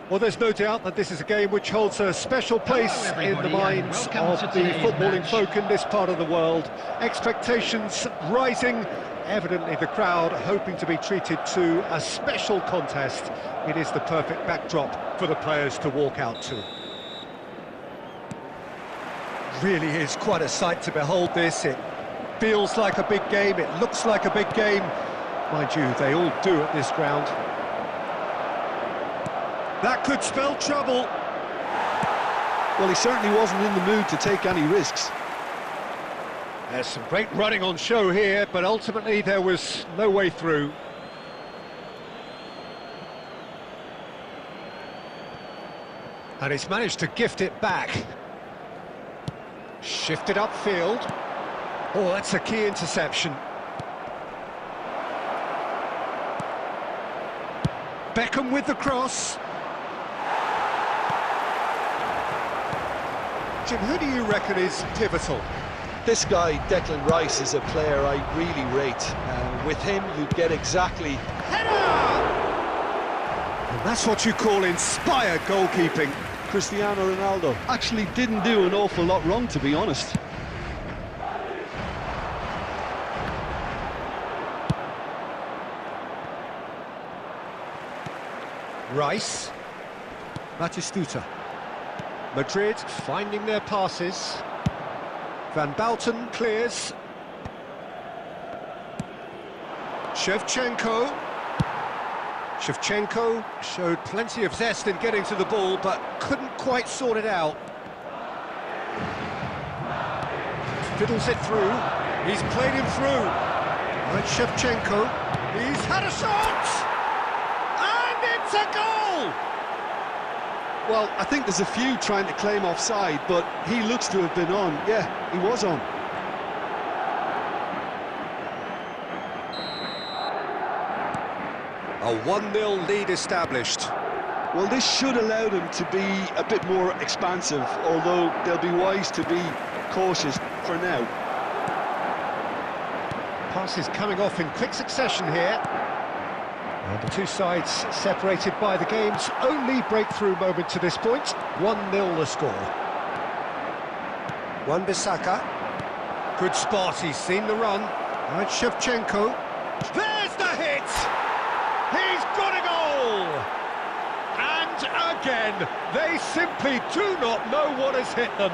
Well, there's no doubt that this is a game which holds a special place in the minds of the footballing folk in this part of the world. Expectations rising, evidently the crowd hoping to be treated to a special contest. It is the perfect backdrop for the players to walk out to. Really is quite a sight to behold this. It feels like a big game, it looks like a big game. Mind you, they all do at this ground. That could spell trouble. Well, he certainly wasn't in the mood to take any risks. There's some great running on show here, but ultimately there was no way through. And he's managed to gift it back. Shifted upfield. Oh, that's a key interception. Beckham with the cross. Jim, who do you reckon is pivotal? This guy, Declan Rice, is a player I really rate. With him, you get exactly... Header! And that's what you call inspired goalkeeping. Cristiano Ronaldo actually didn't do an awful lot wrong, to be honest. Rice. Batistuta. Madrid finding their passes. Van Bouten clears. Shevchenko. Shevchenko showed plenty of zest in getting to the ball, but couldn't quite sort it out. Fiddles it through. He's played him through. Right, Shevchenko. He's had a shot! And it's a goal! Well, I think there's a few trying to claim offside, but he looks to have been on. Yeah, he was on. A 1-0 lead established. Well, this should allow them to be a bit more expansive, although they'll be wise to be cautious for now. Passes coming off in quick succession here. And the two sides separated by the game's only breakthrough moment to this point. 1-0 the score. Wan-Bissaka. Good spot, he's seen the run. And Shevchenko. There's the hit! He's got a goal! And again, they simply do not know what has hit them.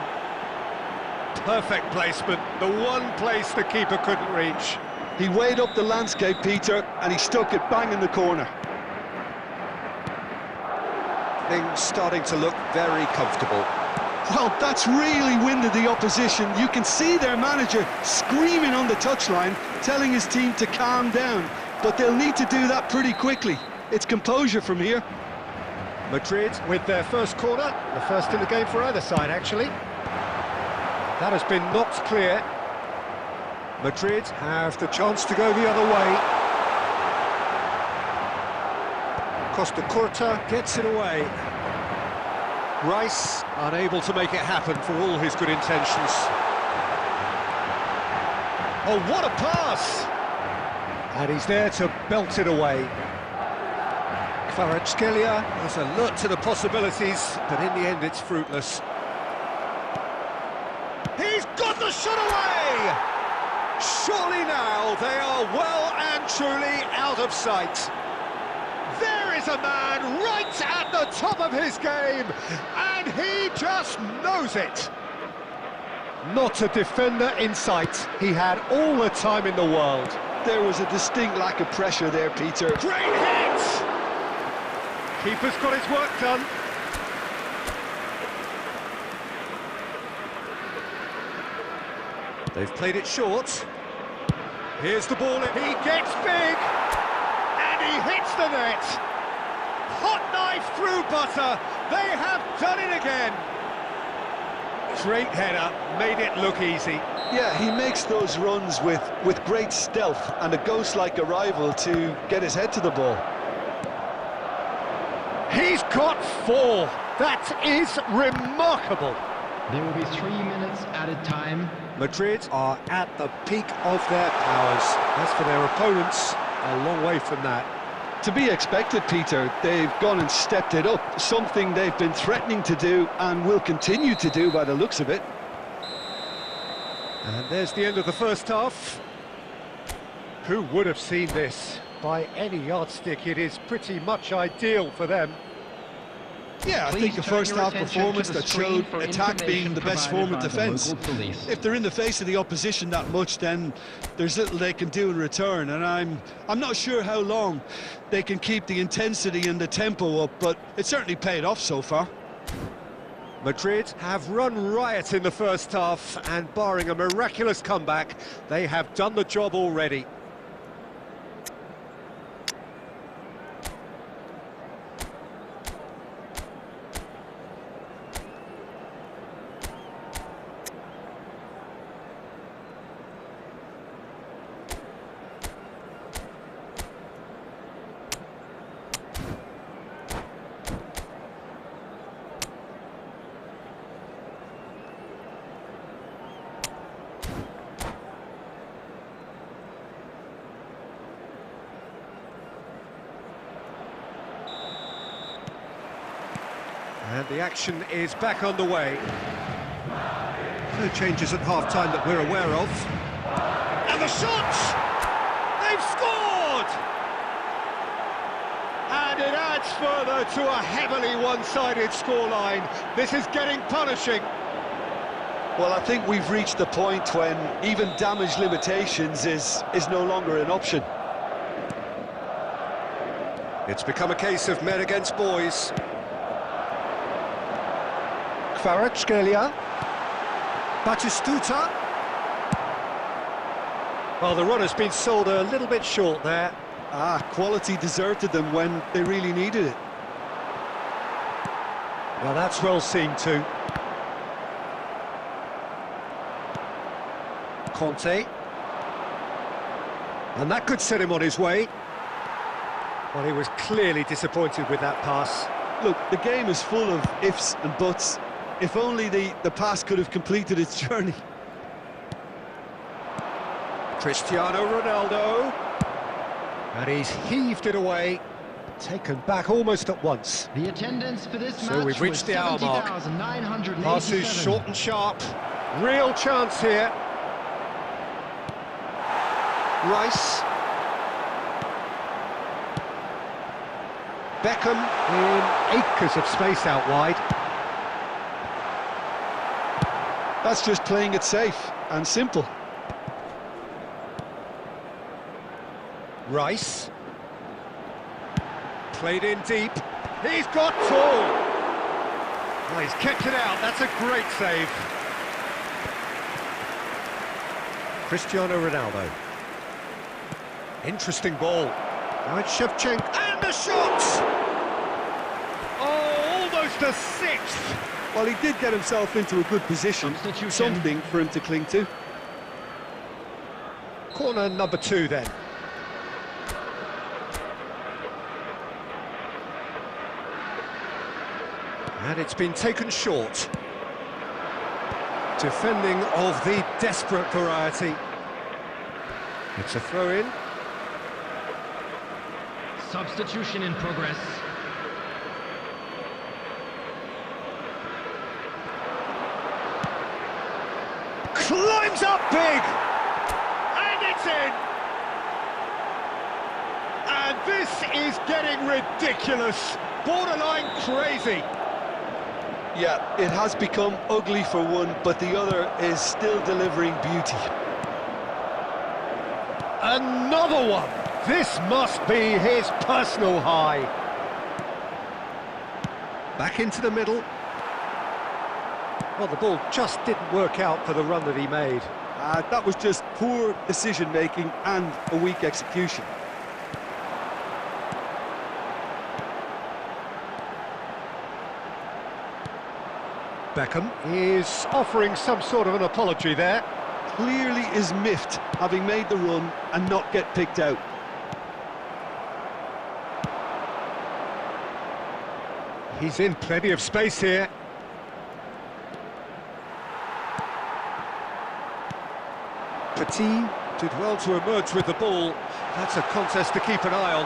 Perfect placement, the one place the keeper couldn't reach. He weighed up the landscape, Peter, and he stuck it bang in the corner. Things starting to look very comfortable. Well, that's really winded the opposition. You can see their manager screaming on the touchline, telling his team to calm down. But they'll need to do that pretty quickly. It's composure from here. Madrid with their first corner, the first in the game for either side, actually. That has been knocked clear. Madrid have the chance to go the other way. Costa Curta gets it away. Rice unable to make it happen for all his good intentions. Oh, what a pass! And he's there to belt it away. Kvaratskhelia was alert to the possibilities, but in the end it's fruitless. He's got the shot away! Surely now they are well and truly out of sight. There is a man right at the top of his game, and he just knows it. Not a defender in sight. He had all the time in the world. There was a distinct lack of pressure there, Peter. Great hit! Keeper's got his work done. They've played it short. Here's the ball, he gets big! And he hits the net! Hot knife through butter, they have done it again! Great header, made it look easy. Yeah, he makes those runs with great stealth and a ghost-like arrival to get his head to the ball. He's got 4! That is remarkable! There will be 3 minutes added time. Madrid are at the peak of their powers. As for their opponents, a long way from that. To be expected, Peter. They've gone and stepped it up, something they've been threatening to do and will continue to do by the looks of it. And there's the end of the first half. Who would have seen this? By any yardstick, it is pretty much ideal for them. Yeah, I think a first-half performance that showed attack being the best form of defence. If they're in the face of the opposition that much, then there's little they can do in return, and I'm not sure how long they can keep the intensity and the tempo up, but it certainly paid off so far. Madrid have run riot in the first half, and barring a miraculous comeback, they have done the job already. And the action is back on the way. No changes at half-time that we're aware of. And the shot! They've scored! And it adds further to a heavily one-sided scoreline. This is getting punishing. Well, I think we've reached the point when even damage limitations is no longer an option. It's become a case of men against boys. Kvaratskhelia, Batistuta. Well, the run has been sold a little bit short there. Quality deserted them when they really needed it. Well, that's well seen too. Conte. And that could set him on his way. Well, he was clearly disappointed with that pass. Look, the game is full of ifs and buts. If only the pass could have completed its journey. Cristiano Ronaldo. And he's heaved it away. Taken back almost at once. The attendance for this match So we've reached the hour mark. Pass is short and sharp. Real chance here. Rice. Beckham in acres of space out wide. That's just playing it safe and simple. Rice. Played in deep. He's got tall. Well, he's kept it out. That's a great save. Cristiano Ronaldo. Interesting ball. Now it's Shevchenko. And the shot! Oh, almost a sixth. Well, he did get himself into a good position. Something for him to cling to. Corner number 2 then. And it's been taken short. Defending of the desperate variety. It's a throw-in. Substitution in progress. Climbs up big! And it's in! And this is getting ridiculous. Borderline crazy. Yeah, it has become ugly for one, but the other is still delivering beauty. Another one! This must be his personal high. Back into the middle. Well, the ball just didn't work out for the run that he made. That was just poor decision-making and a weak execution. Beckham is offering some sort of an apology there. Clearly is miffed, having made the run and not get picked out. He's in plenty of space here. Petit did well to emerge with the ball. That's a contest to keep an eye on.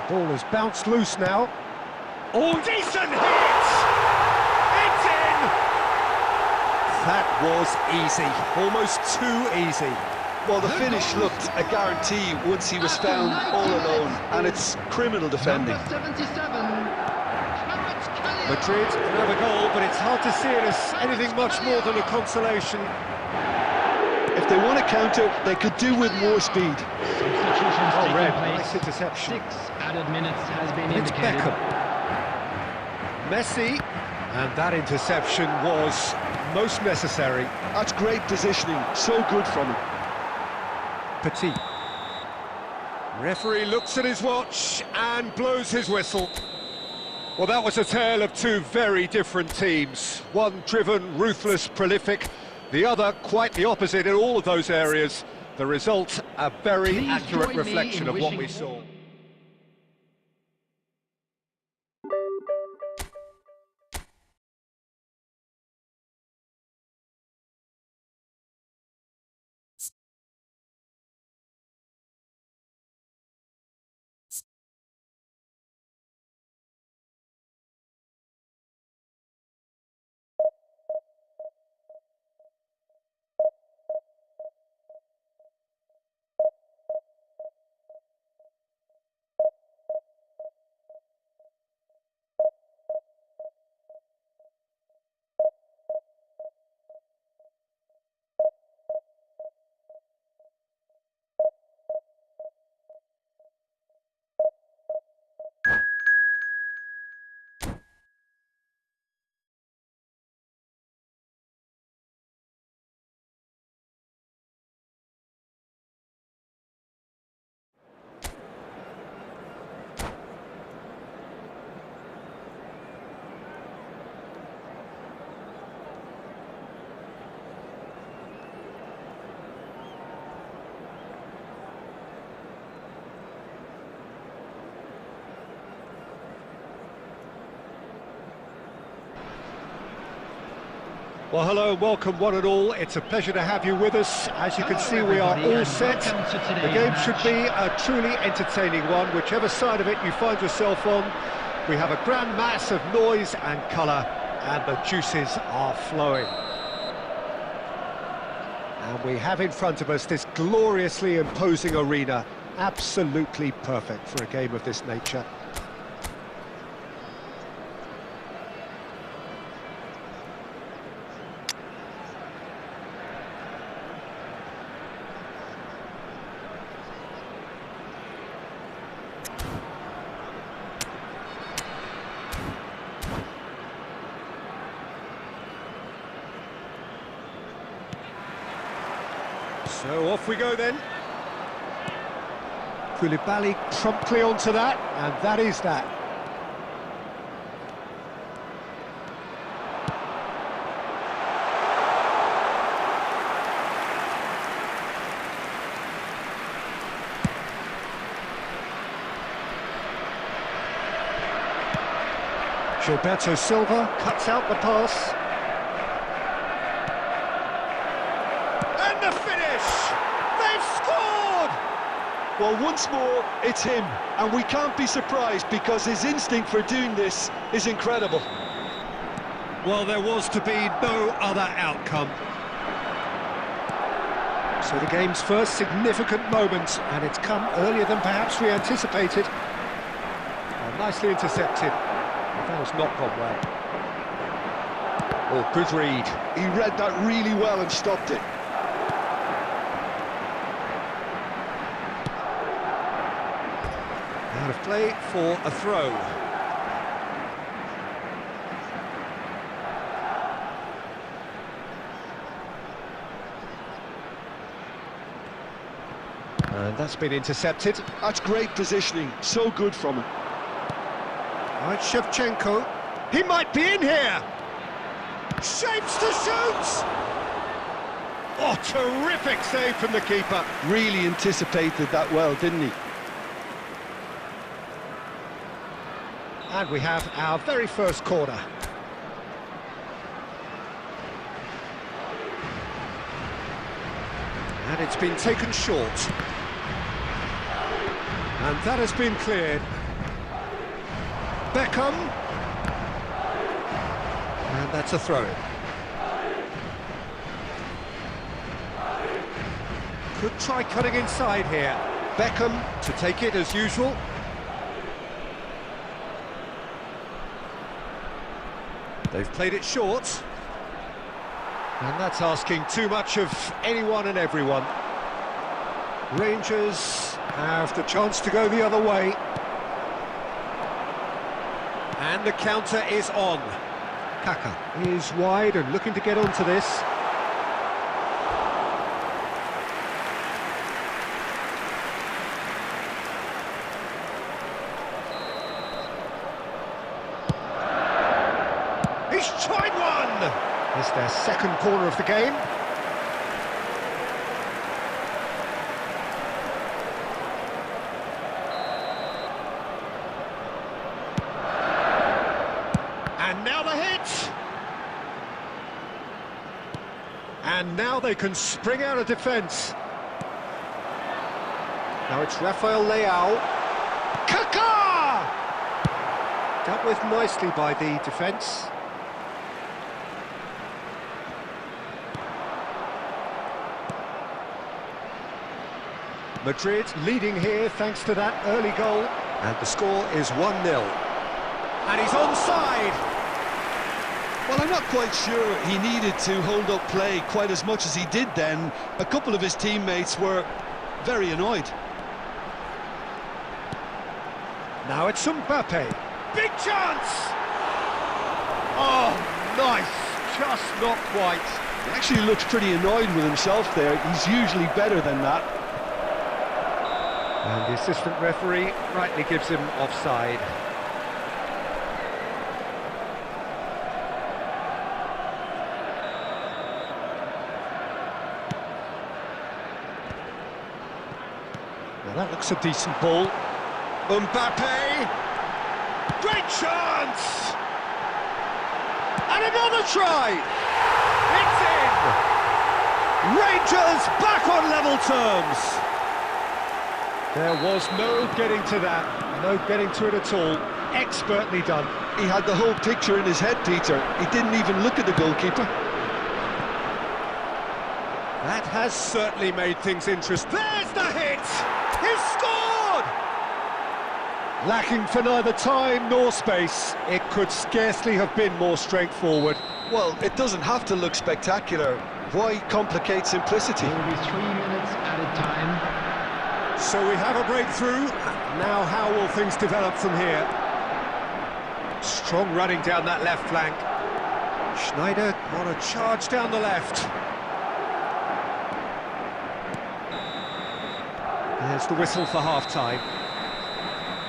Ball has bounced loose now. Oh, decent hit! It's in! That was easy, almost too easy. Well, the finish looked a guarantee once he was found all alone, and it's criminal defending. Number 77. Kvaratskhelia. Madrid can have a goal, but it's hard to see it as anything much more than a consolation. If they want to counter, they could do with more speed. Substitutions taking Red, place. nice interception. 6 added minutes has been It's indicated. Beckham. Messi, and that interception was most necessary. That's great positioning, so good from him. Petit. Referee looks at his watch and blows his whistle. Well, that was a tale of two very different teams. One driven, ruthless, prolific. The other quite the opposite in all of those areas. The result, a very Please accurate join me reflection in of what we wishing- saw. Well, hello and welcome one and all. It's a pleasure to have you with us. As you can see, we are everybody, all and set. welcome to today's The game match. should be a truly entertaining one, whichever side of it you find yourself on. We have a grand mass of noise and colour, and the juices are flowing. And we have in front of us this gloriously imposing arena, absolutely perfect for a game of this nature. So off we go then. Koulibaly promptly onto that, and that is that. Gilberto Silva cuts out the pass. And the finish! They've scored! Well, once more, it's him, and we can't be surprised because his instinct for doing this is incredible. Well, there was to be no other outcome. So the game's first significant moment, and it's come earlier than perhaps we anticipated. Oh, nicely intercepted. That has not gone well. Oh, good read. He read that really well and stopped it. Out of play for a throw. And that's been intercepted. That's great positioning, so good from him. Right, Shevchenko. He might be in here. Shapes to shoot. Oh, terrific save from the keeper. Really anticipated that well, didn't he? And we have our very first corner. And it's been taken short. And that has been cleared. Beckham. And that's a throw-in. Could try cutting inside here. Beckham to take it as usual. They've played it short. And that's asking too much of anyone and everyone. Rangers have the chance to go the other way. And the counter is on. Kaka is wide and looking to get onto this. He's tried one! It's their second corner of the game. And now the hit! And now they can spring out of defence. Now it's Rafael Leao. Kaká! Dealt with nicely by the defence. Madrid leading here thanks to that early goal. And the score is 1-0. And he's onside! Well, I'm not quite sure he needed to hold up play quite as much as he did then. A couple of his teammates were very annoyed. Now it's Mbappe. Big chance! Oh, nice. Just not quite. He actually looks pretty annoyed with himself there. He's usually better than that. And the assistant referee rightly gives him offside. Now that looks a decent ball. Mbappe! Great chance! And another try! It's in! Rangers back on level terms! There was no getting to that, no getting to it at all. Expertly done. He had the whole picture in his head, Peter. He didn't even look at the goalkeeper. That has certainly made things interesting. There's the hit! He's scored! Lacking for neither time nor space. It could scarcely have been more straightforward. Well, it doesn't have to look spectacular. Why complicate simplicity? There will be 3 minutes added time. So we have a breakthrough. Now how will things develop from here? Strong running down that left flank. Schneider on a charge down the left. There's the whistle for half-time.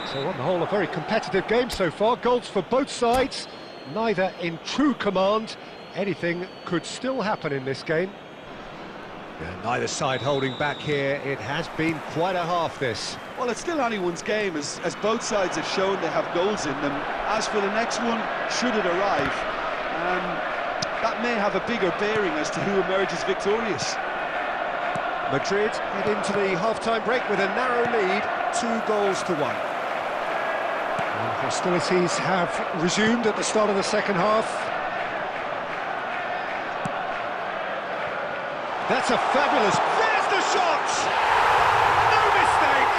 So on the whole, a very competitive game so far. Goals for both sides, neither in true command. Anything could still happen in this game. And neither side holding back here. It has been quite a half, this. Well, it's still anyone's game, as both sides have shown they have goals in them. As for the next one, should it arrive, that may have a bigger bearing as to who emerges victorious. Madrid head into the half-time break with a narrow lead, 2-1. And hostilities have resumed at the start of the second half. That's a fabulous... There's the shot! No mistake!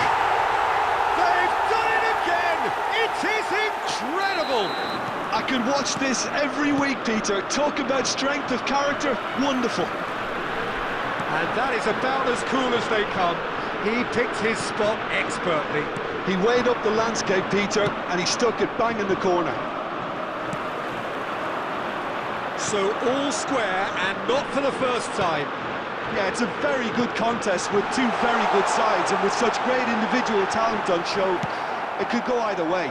They've done it again! It is incredible! I could watch this every week, Peter. Talk about strength of character, wonderful. And that is about as cool as they come. He picked his spot expertly. He weighed up the landscape, Peter, and he stuck it bang in the corner. So all square, and not for the first time. Yeah, it's a very good contest with two very good sides, and with such great individual talent on show, it could go either way.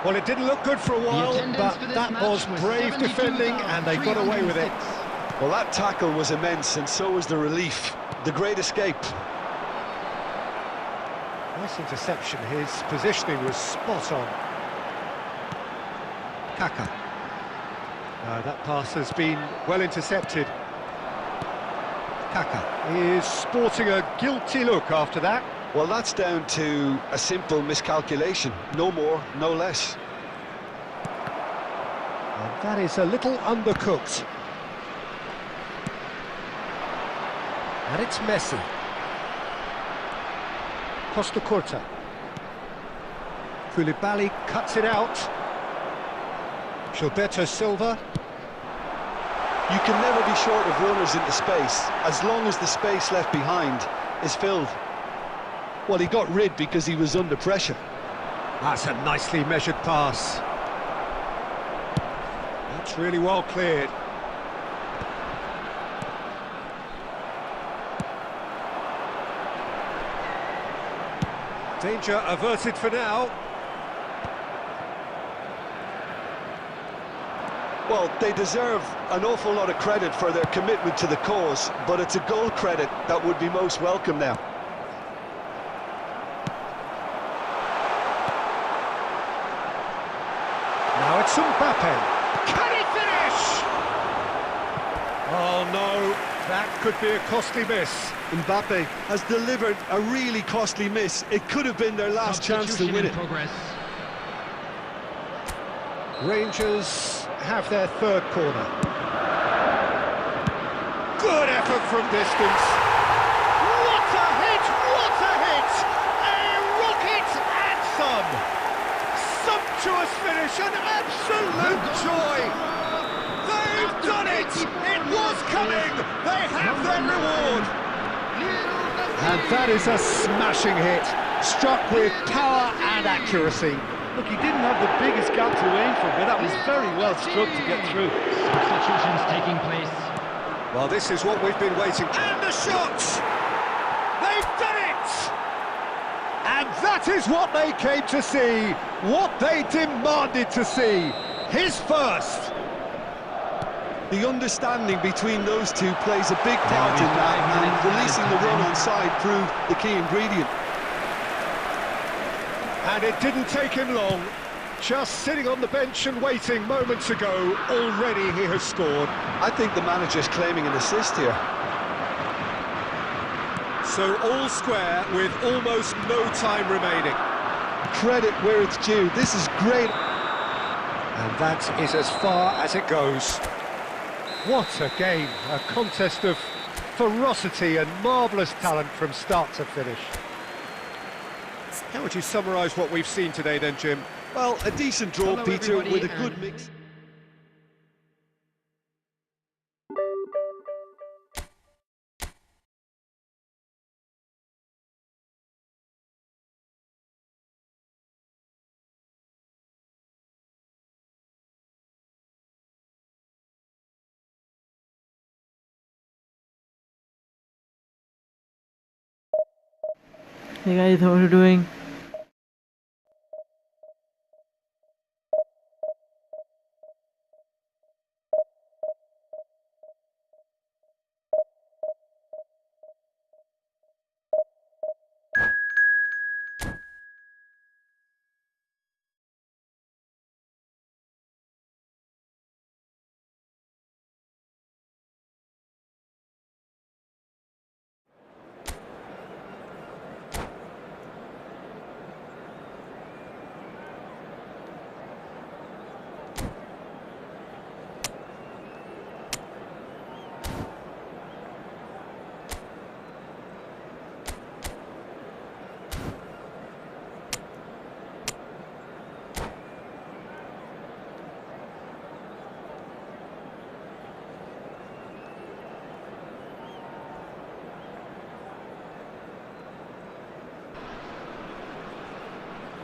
Well, it didn't look good for a while, but that was brave defending, and they got away with it. Well, that tackle was immense, and so was the relief. The great escape. Nice interception. His positioning was spot on. Kaka. That pass has been well intercepted. Kaka is sporting a guilty look after that. Well, that's down to a simple miscalculation. No more, no less. And that is a little undercooked. And it's Messi. Costa Curta. Koulibaly cuts it out. Gilberto Silva. You can never be short of runners into space, as long as the space left behind is filled. Well, he got rid because he was under pressure. That's a nicely measured pass. That's really well cleared. Danger averted for now. Well, they deserve an awful lot of credit for their commitment to the cause, but it's a goal credit that would be most welcome now. Now it's Mbappe. Can he finish? Oh no, that could be a costly miss. Mbappe has delivered a really costly miss. It could have been their last chance to win it. Rangers have their third corner. Good effort from distance. What a hit! What a hit! A rocket and some. Sumptuous finish, an absolute joy. They've done it! It was coming! They have their reward! And that is a smashing hit, struck with power and accuracy. Look, he didn't have the biggest gap to aim for, but that was very well struck to get through. Substitutions taking place. Well, this is what we've been waiting for. And the shot! They've done it! And that is what they came to see, what they demanded to see. His first. The understanding between those two plays a big part in that, and releasing the run on side proved the key ingredient. And it didn't take him long. Just sitting on the bench and waiting moments ago, already he has scored. I think the manager's claiming an assist here. So all square with almost no time remaining. Credit where it's due. This is great. And that is as far as it goes. What a game, a contest of ferocity and marvellous talent from start to finish. How would you summarise what we've seen today then, Jim? Well, a decent draw, Hello, Peter, everybody, with a good mix. Hey guys, how are you doing?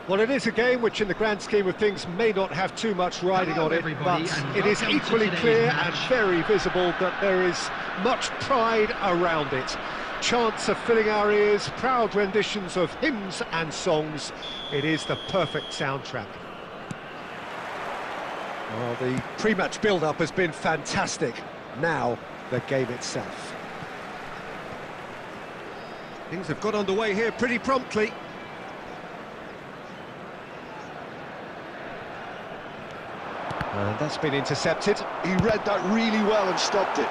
Well, it is a game which in the grand scheme of things may not have too much riding Hello, on it, everybody, but and it is welcome to equally today's clear and match. very visible that there is much pride around it. Chants are filling our ears, proud renditions of hymns and songs. It is the perfect soundtrack. Well, the pre-match build-up has been fantastic. Now, the game itself. Things have got underway here pretty promptly. And that's been intercepted. He read that really well and stopped it.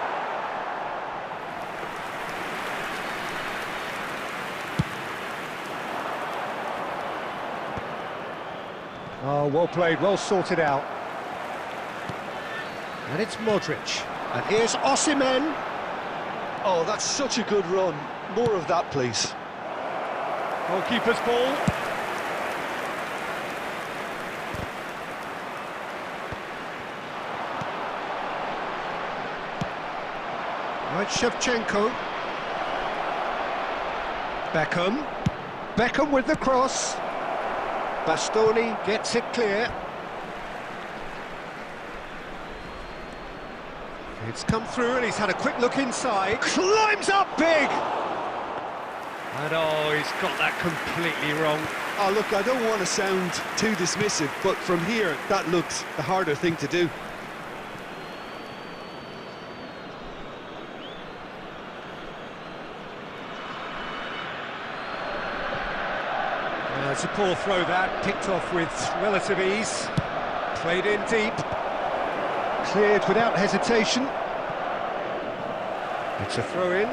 Oh, well played, well sorted out. And it's Modric. And here's Osimhen. Oh, that's such a good run. More of that, please. Goalkeeper's ball. Right, Shevchenko. Beckham. Beckham with the cross. Bastoni gets it clear. It's come through and he's had a quick look inside. Climbs up big! And oh, he's got that completely wrong. Oh, look, I don't want to sound too dismissive, but from here, that looks the harder thing to do. It's a poor throw that, picked off with relative ease. Played in deep. Cleared without hesitation. It's a throw-in.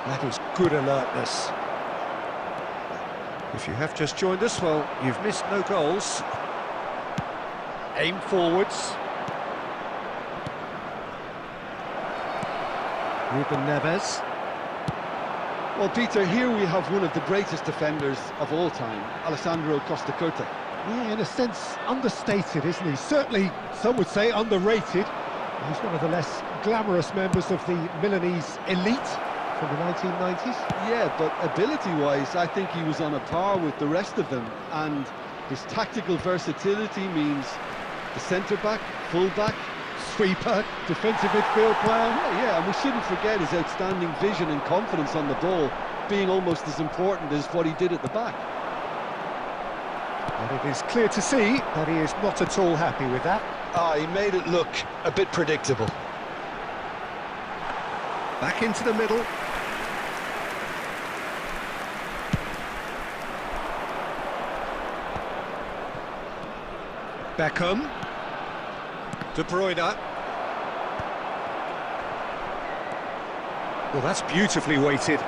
That is good alertness. If you have just joined us, well, you've missed no goals. Aim forwards. Ruben Neves. Well, Peter, here we have one of the greatest defenders of all time, Alessandro Costacurta. Yeah, in a sense, understated, isn't he? Certainly, some would say underrated. He's one of the less glamorous members of the Milanese elite from the 1990s. Yeah, but ability-wise, I think he was on a par with the rest of them, and his tactical versatility means the centre-back, full-back, Sweeper, defensive midfield player. yeah, and we shouldn't forget his outstanding vision and confidence on the ball being almost as important as what he did at the back. And it is clear to see that he is not at all happy with that. He made it look a bit predictable. Back into the middle. Beckham. De Bruyne. Well, that's beautifully weighted.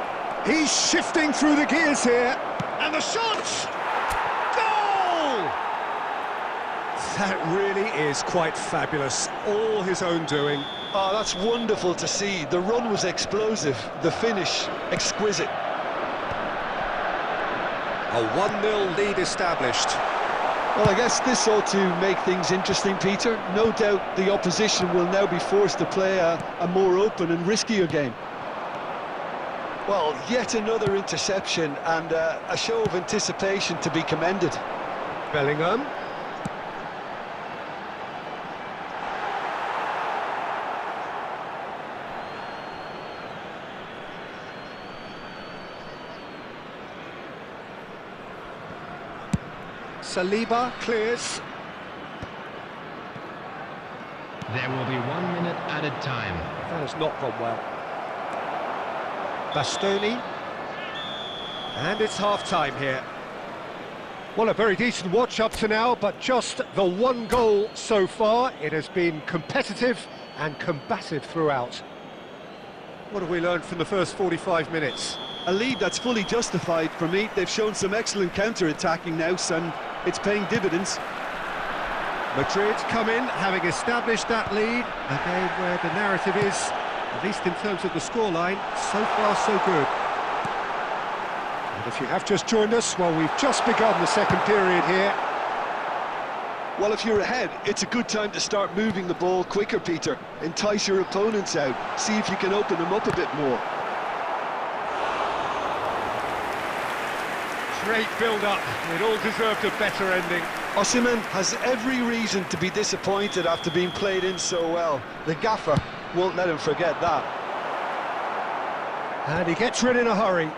He's shifting through the gears here. And the shot! Goal! That really is quite fabulous. All his own doing. Oh, that's wonderful to see. The run was explosive, the finish exquisite. A 1-0 lead established. Well, I guess this ought to make things interesting, Peter. No doubt the opposition will now be forced to play a more open and riskier game. Well, yet another interception and a show of anticipation to be commended. Bellingham. Saliba clears. There will be 1 minute added time. That has not gone well. Bastoni. And it's half-time here. Well, a very decent watch up to now, but just the one goal so far. It has been competitive and combative throughout. What have we learned from the first 45 minutes? A lead that's fully justified for me. They've shown some excellent counter-attacking now, and it's paying dividends. Madrid come in, having established that lead. A game where the narrative is, at least in terms of the scoreline, so far so good. And if you have just joined us, well, we've just begun the second period here. Well, if you're ahead, it's a good time to start moving the ball quicker, Peter. Entice your opponents out, see if you can open them up a bit more. Great build-up, it all deserved a better ending. Osimhen has every reason to be disappointed after being played in so well. The gaffer won't let him forget that. And he gets rid in a hurry.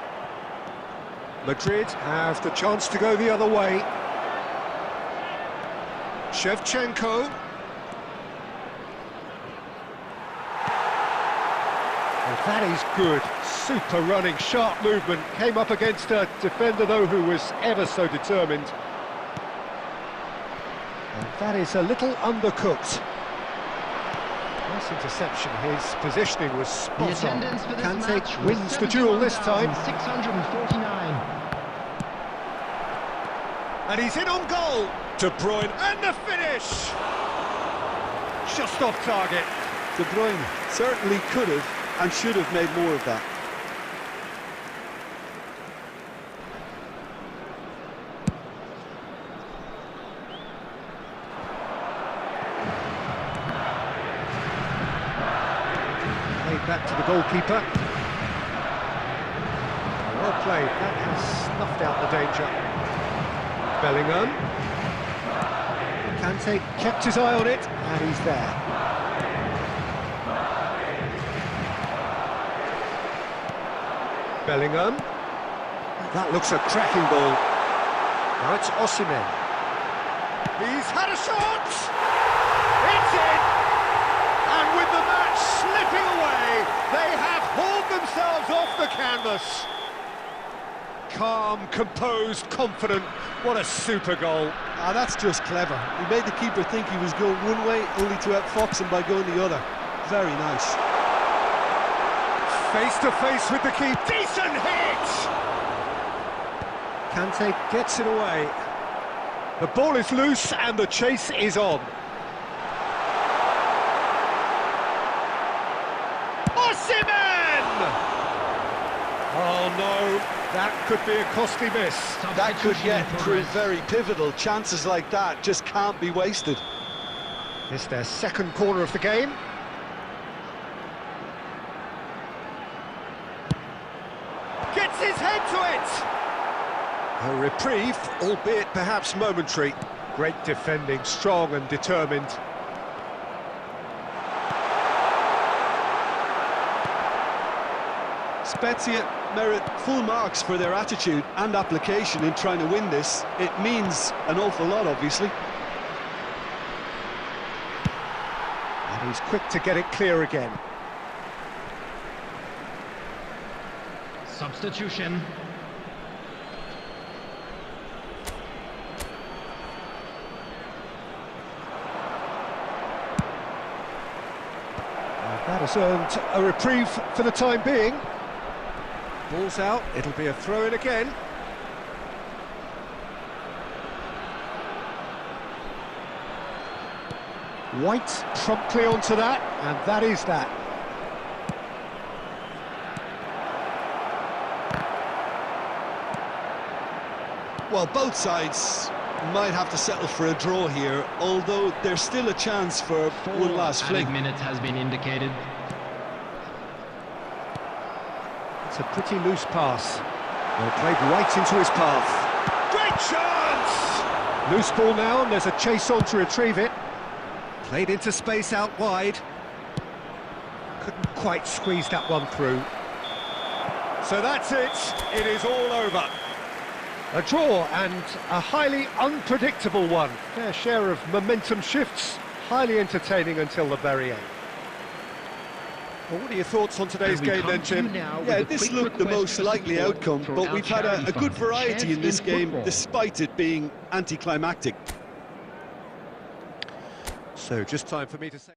Madrid have the chance to go the other way. Shevchenko. Well, that is good. Super running, sharp movement. Came up against a defender, though, who was ever so determined. And that is a little undercooked. Nice interception. His positioning was The spot on. attendance for this Kante match was wins the duel this time. 71,649. And he's in on goal. De Bruyne, and the finish! Just off target. De Bruyne certainly could have and should have made more of that. Played back to the goalkeeper. Well played. That has snuffed out the danger. Bellingham. Kante kept his eye on it, and he's there. Bellingham. That looks a cracking ball. Now it's Osimhen. He's had a shot! It's in! And with the match slipping away, they have hauled themselves off the canvas. Calm, composed, confident. What a super goal. Ah, that's just clever. He made the keeper think he was going one way, only to outfox him by going the other. Very nice. Face to face with the keeper. Decent hit! Kante gets it away. The ball is loose and the chase is on. Osimhen! Oh no, that could be a costly miss. That could Substitution yet in prove progress. very pivotal. Chances like that just can't be wasted. It's their second corner of the game. Gets his head to it! A reprieve, albeit perhaps momentary. Great defending, strong and determined. Spezia merit full marks for their attitude and application in trying to win this. It means an awful lot, obviously. And he's quick to get it clear again. Substitution. That has earned a reprieve for the time being. Ball's out, it'll be a throw-in again. White promptly onto that, and that is that. Well, both sides might have to settle for a draw here, although there's still a chance for one last Added fling. minutes has been indicated. It's a pretty loose pass. Well, played right into his path. Great chance! Loose ball now, and there's a chase on to retrieve it. Played into space out wide. Couldn't quite squeeze that one through. So that's it. It is all over. A draw, and a highly unpredictable one. Fair share of momentum shifts. Highly entertaining until the very end. Well, what are your thoughts on today's And we game come then, to you Jim? now with Yeah, a this quick looked the request most for likely support outcome, from but our we've had charity a good fund, variety in this Champion game, Football. despite it being anticlimactic. So, just time for me to say...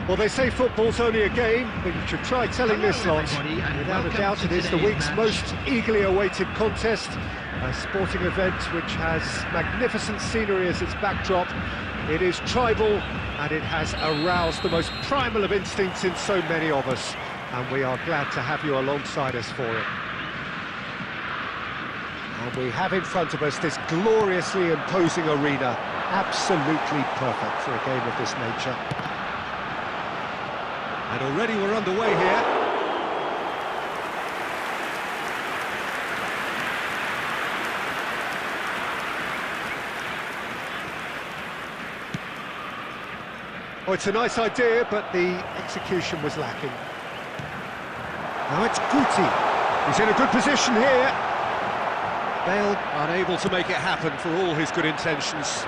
Well, they say football's only a game, but you should try telling Hello, this lot. everybody, and Without a welcome doubt, to it is the today's week's match. most eagerly awaited contest. A sporting event which has magnificent scenery as its backdrop. It is tribal, and it has aroused the most primal of instincts in so many of us. And we are glad to have you alongside us for it. And we have in front of us this gloriously imposing arena. Absolutely perfect for a game of this nature. And already we're underway here. Oh, it's a nice idea, but the execution was lacking. Now it's Guti. He's in a good position here. Bale unable to make it happen for all his good intentions.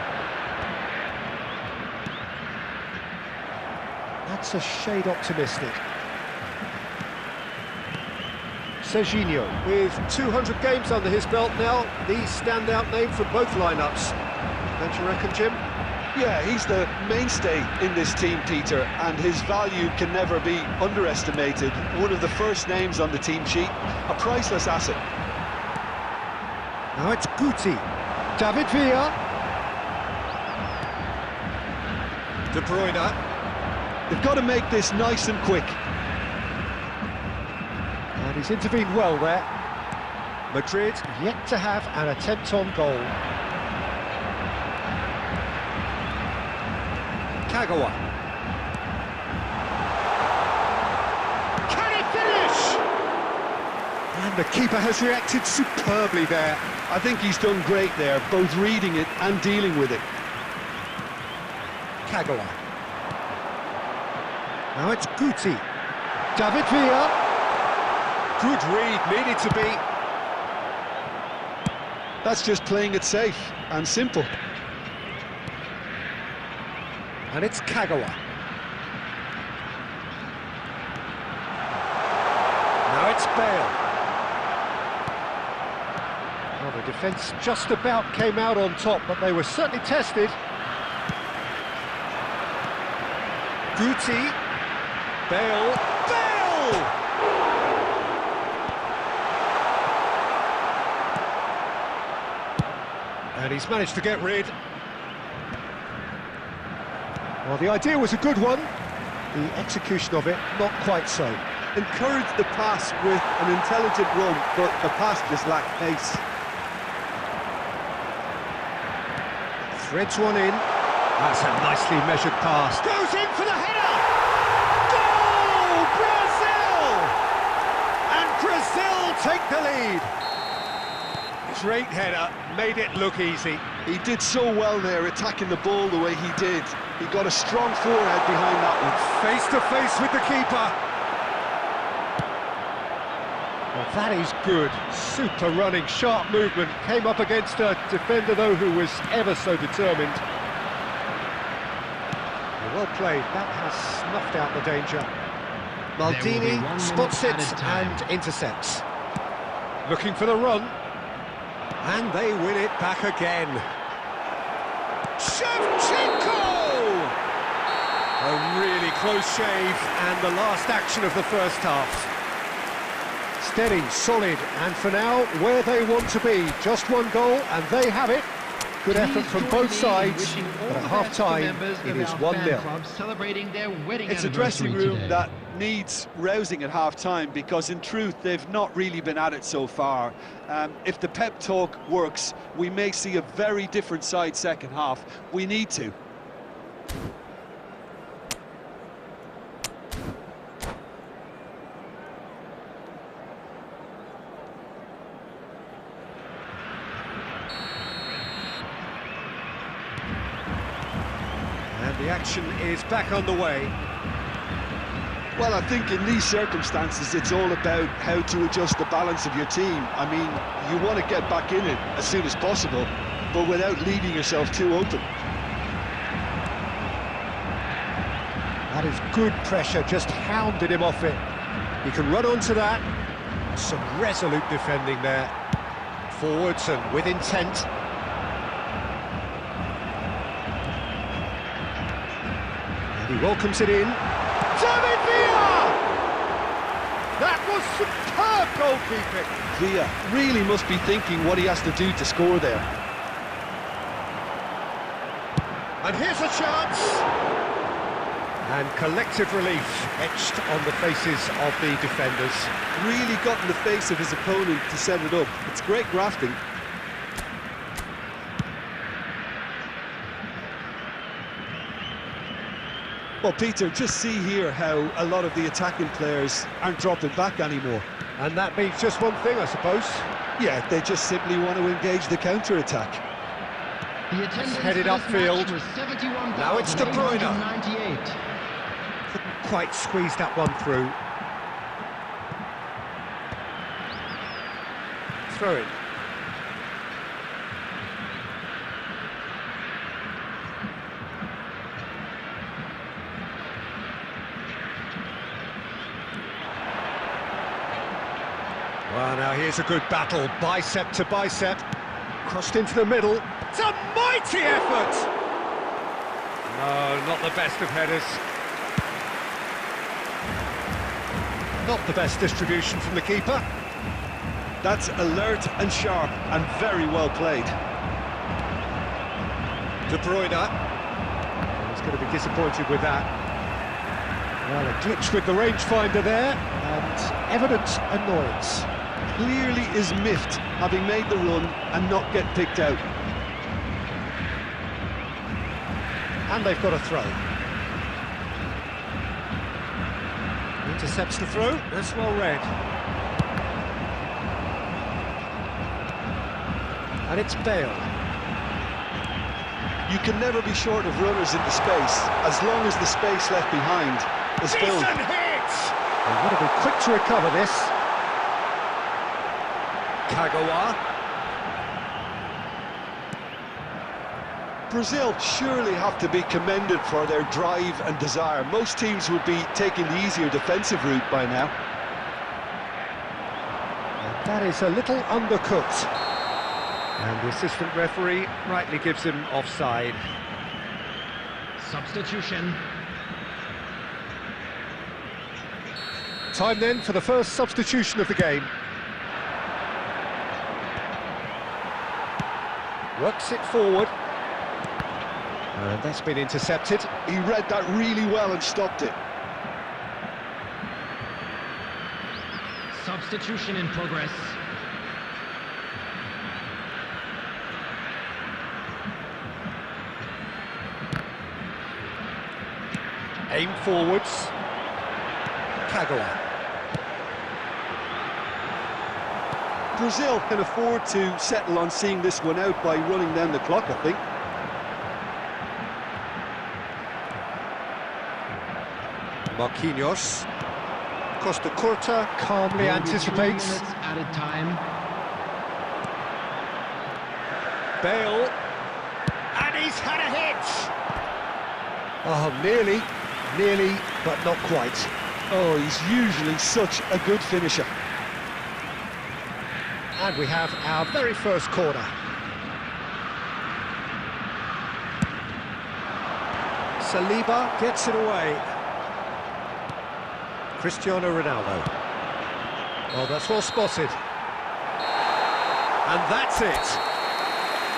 That's a shade optimistic. Serginho, with 200 games under his belt now, the standout name from both lineups. Don't you reckon, Jim? Yeah, he's the mainstay in this team, Peter, and his value can never be underestimated. One of the first names on the team sheet, a priceless asset. Now it's Guti. David Villa. De Bruyne. They've got to make this nice and quick. And he's intervened well there. Madrid yet to have an attempt on goal. Kagawa. Can he finish? And the keeper has reacted superbly there. I think he's done great there, both reading it and dealing with it. Kagawa. Now it's Guti. David Villa. Good read, needed to be. That's just playing it safe and simple. And it's Kagawa. Now it's Bale. Well, the defence just about came out on top, but they were certainly tested. Guti. Bale. Bale! And he's managed to get rid. Well, the idea was a good one. The execution of it, not quite so. Encouraged the pass with an intelligent run, but the pass just lacked pace. Threads one in. That's a nicely measured pass. Goes in for the header! Goal! Brazil! And Brazil take the lead. Great header, made it look easy. He did so well there, attacking the ball the way he did. He got a strong forehead behind that one. Face to face with the keeper. Well, that is good. Super running, sharp movement. Came up against a defender, though, who was ever so determined. Well played. That has snuffed out the danger. Maldini spots it and intercepts. Looking for the run. And they win it back again. Shevchenko! A really close shave, and the last action of the first half. Steady, solid, and for now, where they want to be. Just one goal, and they have it. Good effort from both sides, but at half-time, it is 1-0. It's a dressing room that needs rousing at half-time, because in truth, they've not really been at it so far. If the pep talk works, we may see a very different side second half. We need to. And the action is back underway. Well, I think in these circumstances, it's all about how to adjust the balance of your team. I mean, you want to get back in it as soon as possible, but without leaving yourself too open. That is good pressure, just hounded him off it. He can run onto that. Some resolute defending there. Forwards and with intent. And he welcomes it in. David Villa! That was superb goalkeeping. Villa really must be thinking what he has to do to score there. And here's a chance. And collective relief etched on the faces of the defenders. Really got in the face of his opponent to set it up. It's great grafting. Well, Peter, just see here how a lot of the attacking players aren't dropping back anymore. And that means just one thing, I suppose. Yeah, they just simply want to engage the counter-attack. The attendance headed for this upfield. match was 71,898. Now it's De Bruyne. Couldn't quite squeeze that one through. Throw it. Well, now here's a good battle, bicep to bicep. Crossed into the middle. It's a mighty effort! No, not the best of headers. Not the best distribution from the keeper. That's alert and sharp and very well played. De Bruyne. He's going to be disappointed with that. Well, a glitch with the rangefinder there, and evident annoyance. Clearly is miffed, having made the run and not get picked out. And they've got a throw. Intercepts the throw, that's well read. And it's Bale. You can never be short of runners into space, as long as the space left behind is filled. Decent hit! They've got to be quick to recover this. Kagawa. Brazil surely have to be commended for their drive and desire. Most teams would be taking the easier defensive route by now. And that is a little undercooked. And the assistant referee rightly gives him offside. Substitution. Time then for the first substitution of the game. Works it forward. And that's been intercepted. He read that really well and stopped it. Substitution in progress. Aim forwards. Kagawa. Brazil can afford to settle on seeing this one out by running down the clock, I think. Marquinhos. Costa Curta calmly There will be 3 anticipates. minutes added time. Bale. And he's had a hit! Oh, nearly, but not quite. Oh, he's usually such a good finisher. And we have our very first corner. Saliba gets it away. Cristiano Ronaldo. Oh, that's well spotted. And that's it.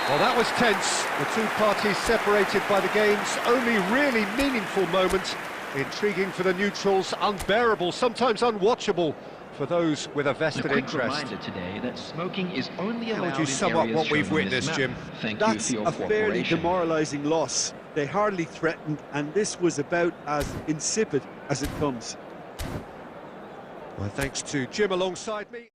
Well, that was tense. The two parties separated by the game's only really meaningful moment. Intriguing for the neutrals, unbearable, sometimes unwatchable for those with a vested A quick interest. reminder today that smoking is only allowed Told you in somewhat areas what we've shown on this witnessed, map. Jim. Thank That's you for your a fairly cooperation. demoralising loss. They hardly threatened, and this was about as insipid as it comes. Well, thanks to Jim alongside me.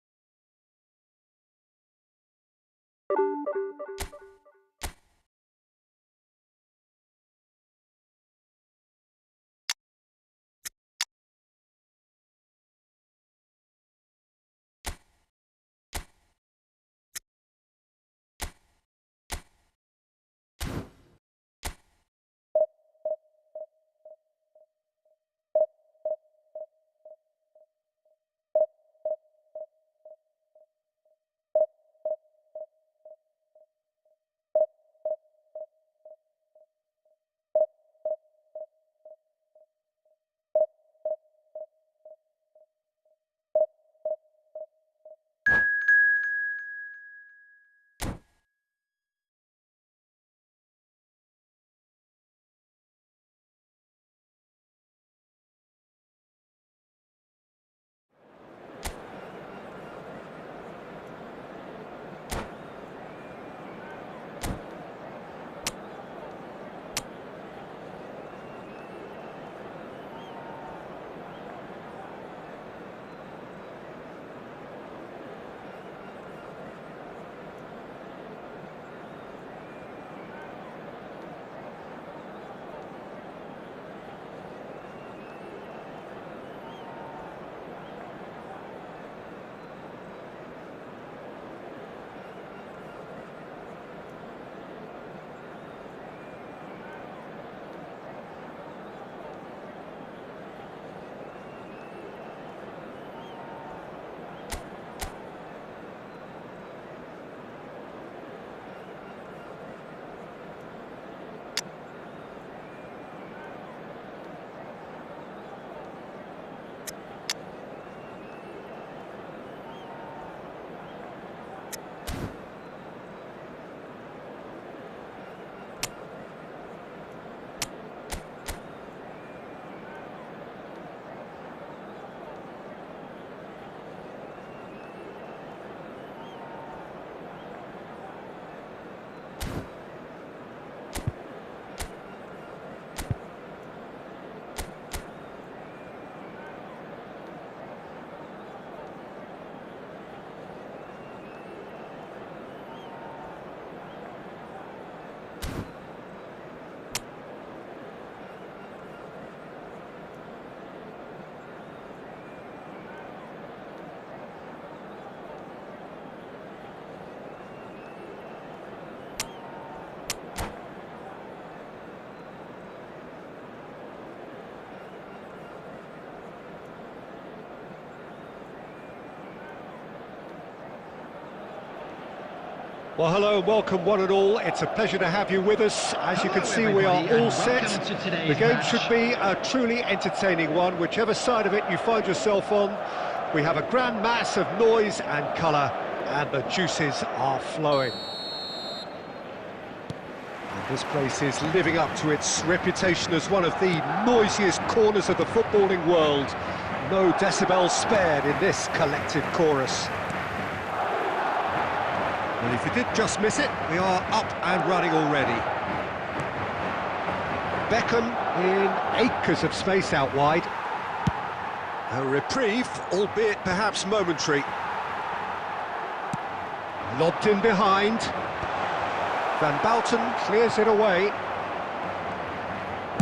Well, hello and welcome one and all. It's a pleasure to have you with us. As you can see, we are all set. The game should be a truly entertaining one, whichever side of it you find yourself on. We have a grand mass of noise and colour, and the juices are flowing. And this place is living up to its reputation as one of the noisiest corners of the footballing world. No decibels spared in this collective chorus. And if you did just miss it, we are up and running already. Beckham in acres of space out wide. A reprieve, albeit perhaps momentary. Lobbed in behind. Van Bouten clears it away.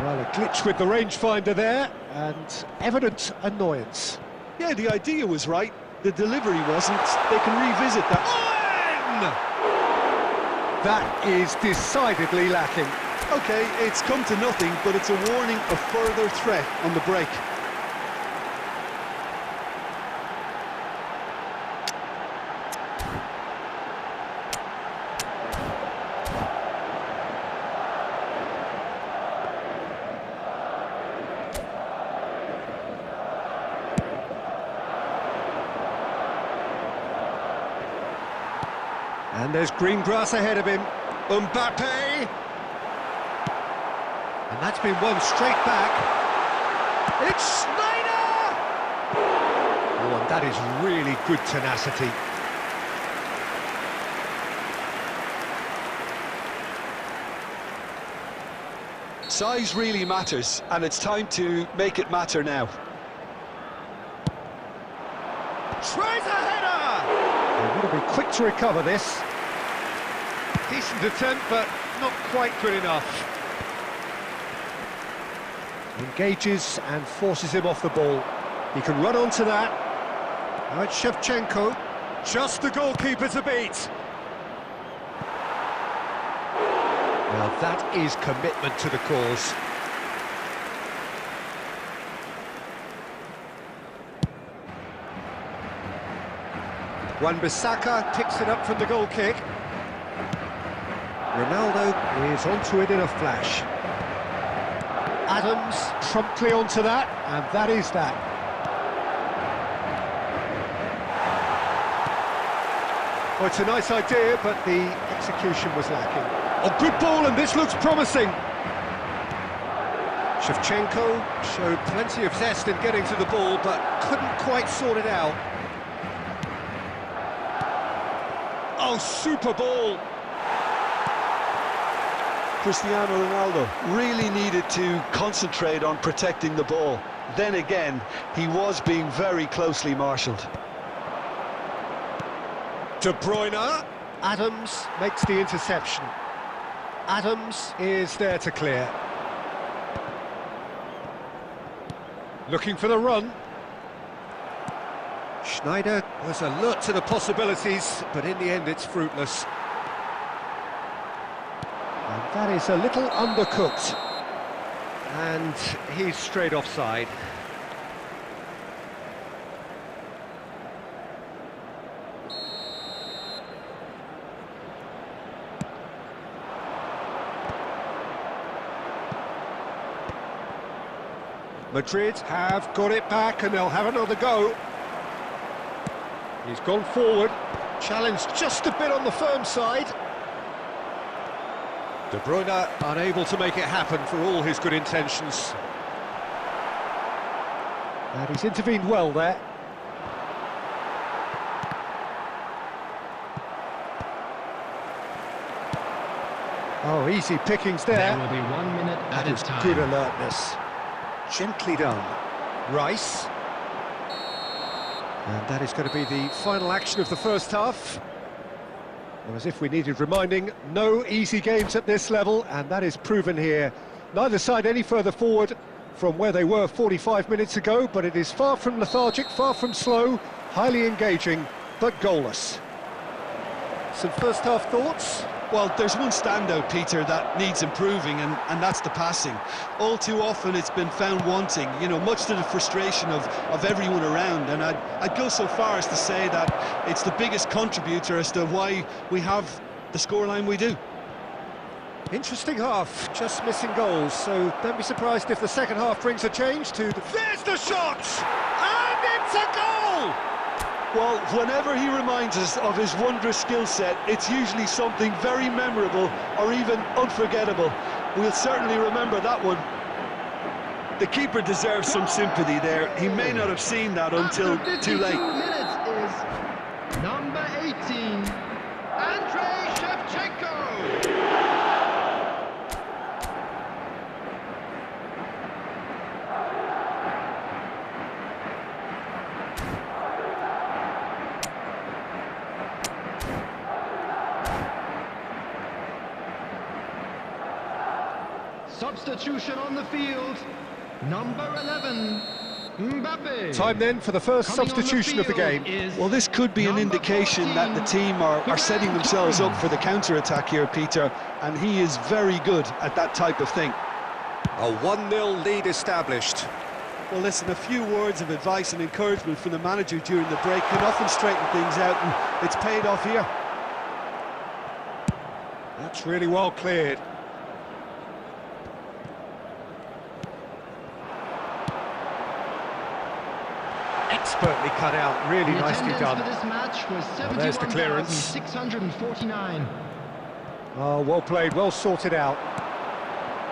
Well, a glitch with the rangefinder there, and evident annoyance. Yeah, the idea was right, the delivery wasn't. They can revisit that. That is decidedly lacking. Okay, it's come to nothing, but it's a warning of further threat on the break. And there's green grass ahead of him. Mbappe! And that's been won straight back. It's Schneider! Oh, and that is really good tenacity. Size really matters, and it's time to make it matter now. Tries a header! They've got to be quick to recover this. Decent attempt, but not quite good enough. Engages and forces him off the ball. He can run onto that. Now it's Shevchenko. Just the goalkeeper to beat. Well, that is commitment to the cause. Wan-Bissaka picks it up from the goal kick. Ronaldo is onto it in a flash. Adams promptly onto that, and that is that. Well, it's a nice idea, but the execution was lacking. Oh, good ball, and this looks promising. Shevchenko showed plenty of zest in getting to the ball, but couldn't quite sort it out. Oh, super ball! Cristiano Ronaldo really needed to concentrate on protecting the ball. Then again, he was being very closely marshalled. De Bruyne. Adams makes the interception. Adams is there to clear. Looking for the run. Schneider was alert to the possibilities, but in the end it's fruitless. And that is a little undercooked. And he's straight offside. Madrid have got it back and they'll have another go. He's gone forward, challenged just a bit on the firm side. De Bruyne unable to make it happen for all his good intentions. And he's intervened well there. Oh, easy pickings there. There will be 1 minute That added is time. good alertness. Gently done. Rice. And that is going to be the final action of the first half. Well, as if we needed reminding, no easy games at this level, and that is proven here. Neither side any further forward from where they were 45 minutes ago, but it is far from lethargic, far from slow, highly engaging, but goalless. Some first half thoughts? Well, there's one standout, Peter, that needs improving, and that's the passing. All too often it's been found wanting, you know, much to the frustration of everyone around, and I'd go so far as to say that it's the biggest contributor as to why we have the scoreline we do. Interesting half, just missing goals, so don't be surprised if the second half brings a change to the... There's the shot! And it's a goal! Well, whenever he reminds us of his wondrous skill set, it's usually something very memorable or even unforgettable. We'll certainly remember that one. The keeper deserves some sympathy there. He may not have seen that until too late. Minutes is number 18, Andrei Shevchenko. Substitution on the field, number 11, Mbappe. Time then for the first substitution of the game. Well, this could be an indication that the team are setting themselves up for the counter-attack here, Peter, and he is very good at that type of thing. A 1-0 lead established. Well, listen, a few words of advice and encouragement from the manager during the break can often straighten things out, and it's paid off here. That's really well cleared. Expertly cut out, really nicely done. For this match was There's the clearance. 71,649. Oh, well played, well sorted out.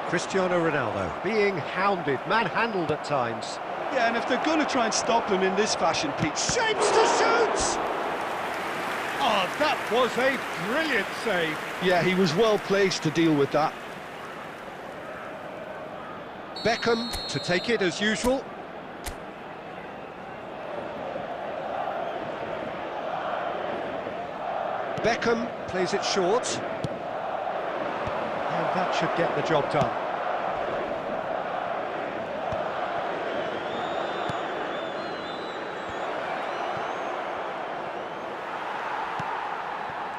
Cristiano Ronaldo being hounded, manhandled at times. Yeah, and if they're going to try and stop him in this fashion, Pete... Shapes to shoot! Oh, that was a brilliant save. Yeah, he was well placed to deal with that. Beckham to take it as usual. Beckham plays it short. And that should get the job done.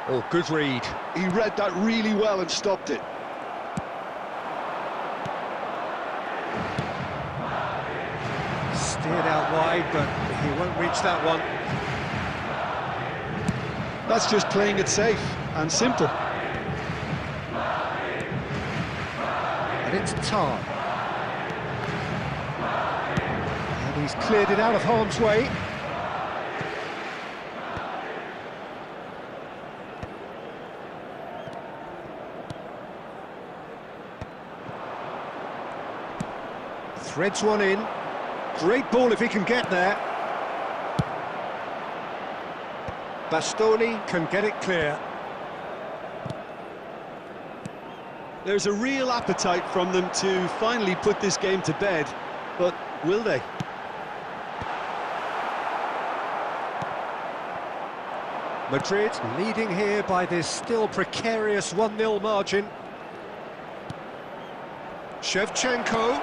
Oh, good read. He read that really well and stopped it. Steered out wide, but he won't reach that one. That's just playing it safe and simple. And it's Tar. And he's cleared it out of harm's way. Threads one in. Great ball if he can get there. Bastoni can get it clear. There's a real appetite from them to finally put this game to bed, but will they? Madrid leading here by this still precarious 1-0 margin. Shevchenko.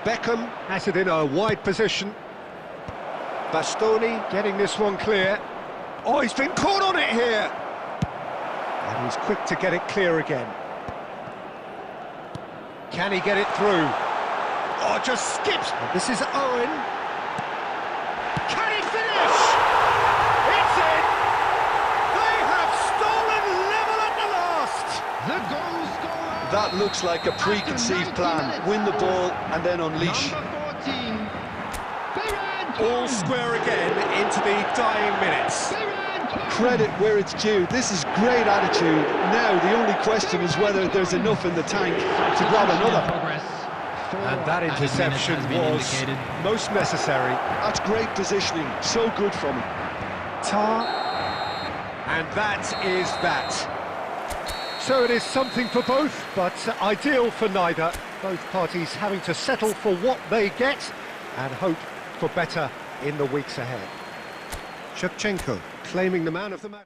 Beckham has it in a wide position. Bastoni getting this one clear. Oh, he's been caught on it here! And he's quick to get it clear again. Can he get it through? Oh, just skips! This is Owen. Can he finish? It's in! They have stolen level at the last! The goal scorer. That looks like a preconceived plan. Win the ball and then unleash. Number 14, Ferran All square again into the dying minutes. Credit where it's due. This is great attitude. Now the only question is whether there's enough in the tank to grab another. And that interception was most necessary. That's great positioning. So good from him. Tar. And that is that. So it is something for both, but ideal for neither. Both parties having to settle for what they get and hope for better in the weeks ahead. Shevchenko claiming the man of the match.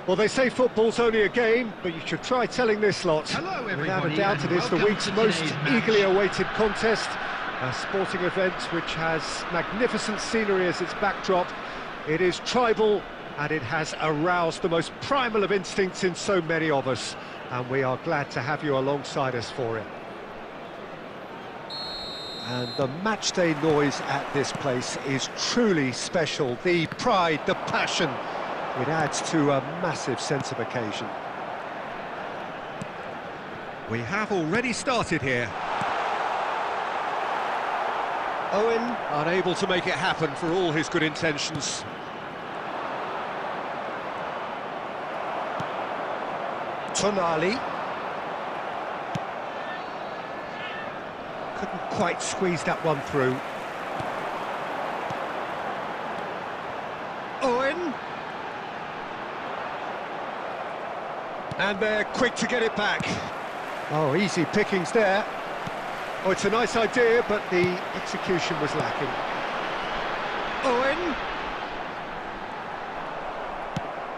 Well, they say football's only a game, but you should try telling this lot. Hello, Without everybody, a doubt, and it is the welcome week's to most today's match. eagerly awaited contest. A sporting event which has magnificent scenery as its backdrop. It is tribal, and it has aroused the most primal of instincts in so many of us. And we are glad to have you alongside us for it. And the matchday noise at this place is truly special. The pride, the passion, it adds to a massive sense of occasion. We have already started here. Owen unable to make it happen for all his good intentions. Tonali. Couldn't quite squeeze that one through. Owen. And they're quick to get it back. Oh, easy pickings there. Oh, it's a nice idea, but the execution was lacking. Owen.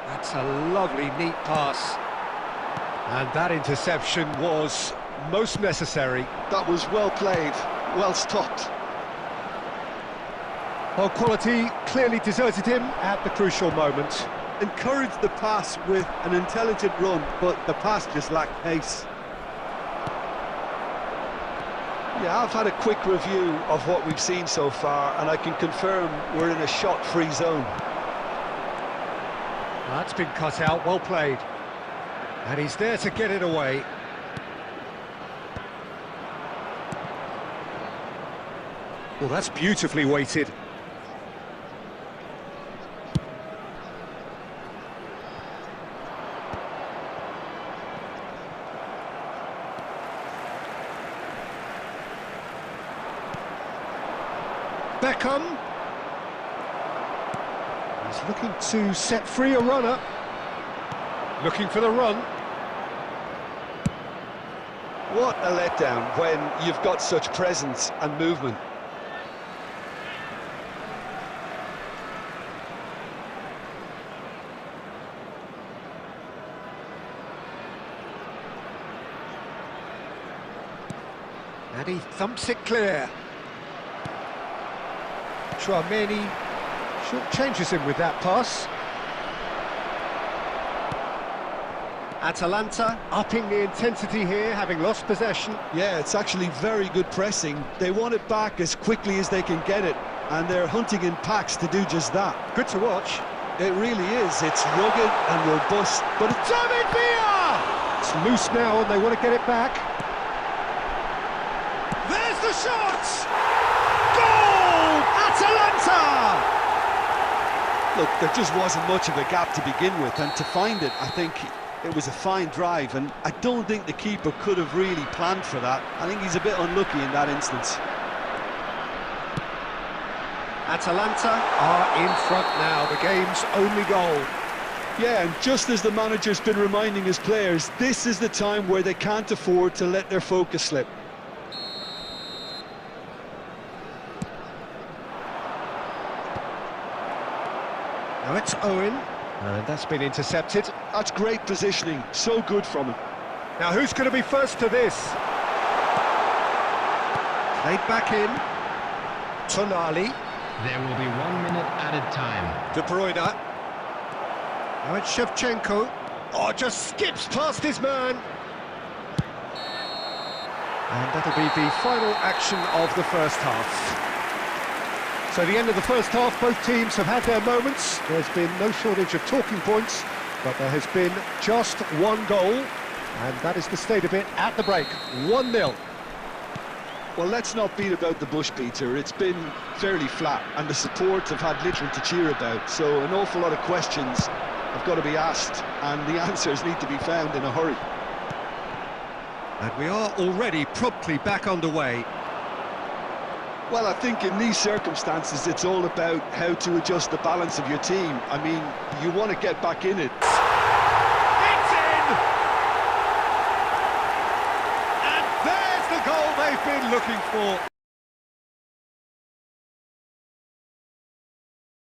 That's a lovely, neat pass. And that interception was most necessary. That was well played, well stopped. Well, quality clearly deserted him at the crucial moment. Encouraged the pass with an intelligent run, but the pass just lacked pace. Yeah, I've had a quick review of what we've seen so far, and I can confirm we're in a shot-free zone. That's been cut out, well played. And he's there to get it away. Well, that's beautifully weighted. Beckham. He's looking to set free a runner. Looking for the run. What a letdown when you've got such presence and movement. And he thumps it clear. Tchouaméni short-changes him with that pass. Atalanta upping the intensity here, having lost possession. Yeah, it's actually very good pressing. They want it back as quickly as they can get it, and they're hunting in packs to do just that. Good to watch. It really is. It's rugged and robust, but it's... David Villa! It's loose now and they want to get it back. There's the shot! Goal! Atalanta! Look, there just wasn't much of a gap to begin with, and to find it, I think it was a fine drive, and I don't think the keeper could have really planned for that. I think he's a bit unlucky in that instance. Atalanta are in front now, the game's only goal. Yeah, and just as the manager's been reminding his players, this is the time where they can't afford to let their focus slip. Now it's Owen, and that's been intercepted. That's great positioning, so good from him. Now who's going to be first to this? Played back in. Tonali. There will be 1 minute added time. De Bruyne. Now it's Shevchenko. Oh, just skips past his man. And that'll be the final action of the first half. So the end of the first half, both teams have had their moments. There's been no shortage of talking points, but there has been just one goal, and that is the state of it at the break. 1-0. Well, let's not beat about the bush, Peter. It's been fairly flat, and the support have had little to cheer about, so an awful lot of questions have got to be asked, and the answers need to be found in a hurry. And we are already promptly back underway. Well, I think in these circumstances, it's all about how to adjust the balance of your team. I mean, you want to get back in it. It's in! And there's the goal they've been looking for.